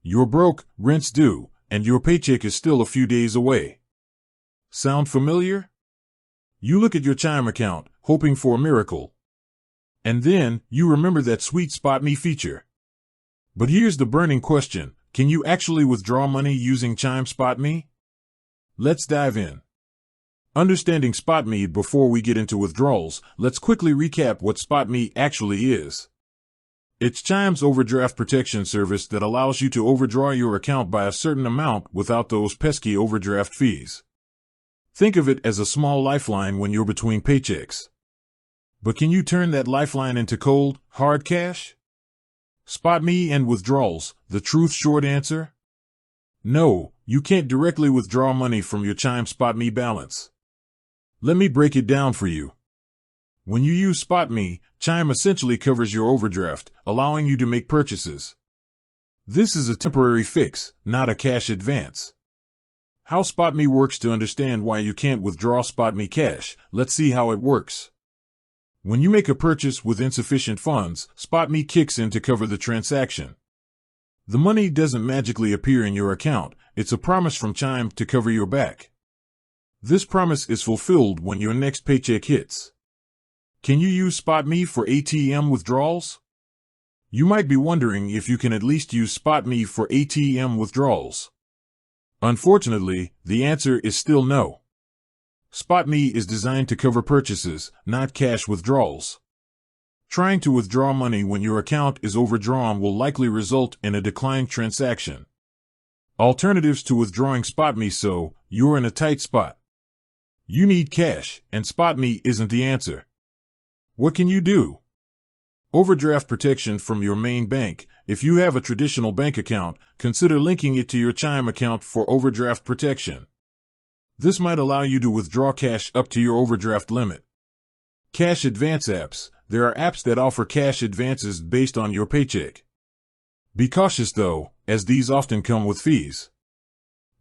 You're broke, rent's due, and your paycheck is still a few days away. Sound familiar? You look at your Chime account, hoping for a miracle. And then, you remember that sweet Spot Me feature. But here's the burning question: can you actually withdraw money using Chime Spot Me? Let's dive in. Understanding Spot Me. Before we get into withdrawals, let's quickly recap what Spot Me actually is. It's Chime's overdraft protection service that allows you to overdraw your account by a certain amount without those pesky overdraft fees. Think of it as a small lifeline when you're between paychecks. But can you turn that lifeline into cold, hard cash? Spot Me and withdrawals, the truth short answer? No, you can't directly withdraw money from your Chime Spot Me balance. Let me break it down for you. When you use Spot Me, Chime essentially covers your overdraft, allowing you to make purchases. This is a temporary fix, not a cash advance. How Spot Me works. To understand why you can't withdraw Spot Me cash, let's see how it works. When you make a purchase with insufficient funds, Spot Me kicks in to cover the transaction. The money doesn't magically appear in your account, it's a promise from Chime to cover your back. This promise is fulfilled when your next paycheck hits. Can you use Spot Me for ATM withdrawals? You might be wondering if you can at least use Spot Me for ATM withdrawals. Unfortunately, the answer is still no. Spot Me is designed to cover purchases, not cash withdrawals. Trying to withdraw money when your account is overdrawn will likely result in a declined transaction. Alternatives to withdrawing Spot Me: so you're in a tight spot. You need cash, and Spot Me isn't the answer. What can you do? Overdraft protection from your main bank. If you have a traditional bank account, consider linking it to your Chime account for overdraft protection. This might allow you to withdraw cash up to your overdraft limit. Cash advance apps. There are apps that offer cash advances based on your paycheck. Be cautious though, as these often come with fees.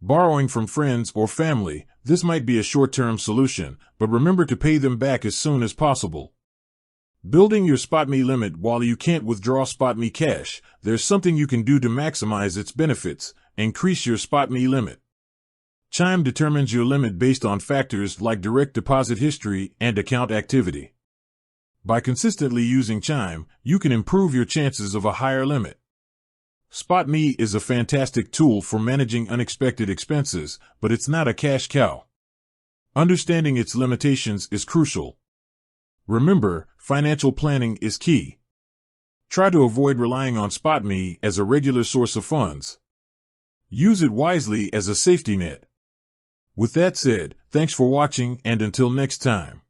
Borrowing from friends or family, this might be a short-term solution, but remember to pay them back as soon as possible. Building your Spot Me limit. While you can't withdraw Spot Me cash, there's something you can do to maximize its benefits: increase your Spot Me limit. Chime determines your limit based on factors like direct deposit history and account activity. By consistently using Chime, you can improve your chances of a higher limit. Spot Me is a fantastic tool for managing unexpected expenses, but it's not a cash cow. Understanding its limitations is crucial. Remember, financial planning is key. Try to avoid relying on Spot Me as a regular source of funds. Use it wisely as a safety net. With that said, thanks for watching, and until next time.